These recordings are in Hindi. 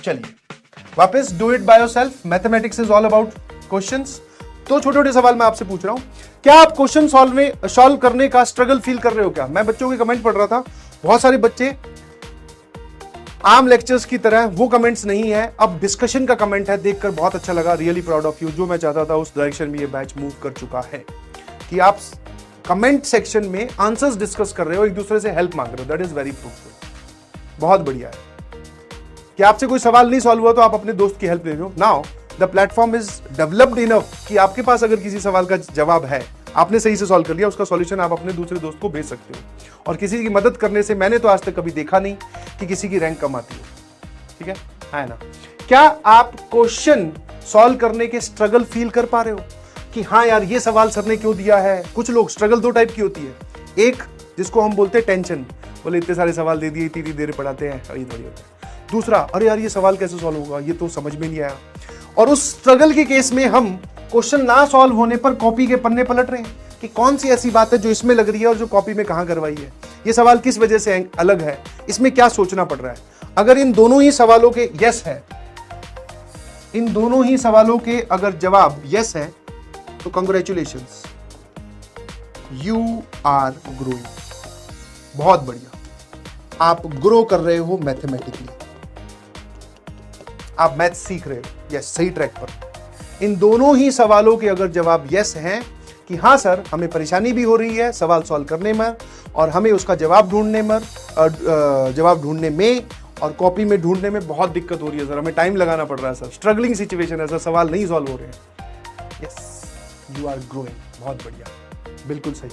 चलिए वापस do it by yourself. Mathematics is all about questions. तो छोटे छोटे सवाल मैं आपसे पूछ रहा हूं, क्या आप क्वेश्चन सॉल्व करने का स्ट्रगल फील कर रहे हो? क्या मैं बच्चों के कमेंट पढ़ रहा था, बहुत सारे बच्चे आम लेक्चर्स की तरह वो कमेंट्स नहीं है, अब डिस्कशन का कमेंट है, देखकर बहुत अच्छा लगा। Really proud of you. जो मैं चाहता था उस डायरेक्शन में ये बैच मूव कर चुका है कि आप कमेंट सेक्शन में आंसर्स डिस्कस कर रहे हो, एक दूसरे से हेल्प मांग रहे हो। That is very fruitful. बहुत बढ़िया है कि आपसे कोई सवाल नहीं सॉल्व हुआ तो आप अपने दोस्त की हेल्प ले रहे हो। Now the platform is developed enough कि आपके पास अगर किसी सवाल का जवाब है, आपने सही से सॉल्व कर लिया, उसका सॉल्यूशन आप अपने दूसरे दोस्त को भेज सकते हो। और किसी की मदद करने से मैंने तो आज तक कभी देखा नहीं कि किसी की रैंक कम आती है। ठीक है ना? क्या आप क्वेश्चन सॉल्व करने के स्ट्रगल फील कर पा रहे हो कि हाँ यार ये सवाल सर ने क्यों दिया है? कुछ लोग स्ट्रगल दो टाइप की होती है। एक जिसको हम बोलते हैं टेंशन, बोले इतने सारे सवाल दे दिए, इतनी देर पढ़ाते हैं, ये थोड़ी होता है। दूसरा, अरे यार ये सवाल कैसे सॉल्व होगा, ये तो समझ में नहीं आया। और उस स्ट्रगल के केस में हम क्वेश्चन ना सॉल्व होने पर कॉपी के पन्ने पलट रहे हैं कि कौन सी ऐसी बात है जो इसमें लग रही है और जो कॉपी में कहां करवाई है, ये सवाल किस वजह से अलग है, इसमें क्या सोचना पड़ रहा है। अगर इन दोनों ही सवालों के यस है, इन दोनों ही सवालों के अगर जवाब यस है तो कंग्रेचुलेशंस, यू आर ग्रोइंग। बहुत बढ़िया, आप ग्रो कर रहे हो मैथमेटिकली, आप मैथ सीख रहे हो। यस, सही ट्रैक पर। इन दोनों ही सवालों के अगर जवाब यस हैं कि हाँ सर हमें परेशानी भी हो रही है सवाल सॉल्व करने में, और हमें उसका जवाब ढूंढने में और कॉपी में ढूंढने में बहुत दिक्कत हो रही है सर, हमें टाइम लगाना पड़ रहा है सर, स्ट्रगलिंग सिचुएशन है सर, सवाल नहीं सॉल्व हो रहे हैं। Yes, you are growing. बहुत बढ़िया, बिल्कुल सही।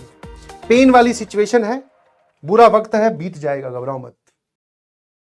पेन वाली सिचुएशन है, बुरा वक्त है, बीत जाएगा, घबराओ मत।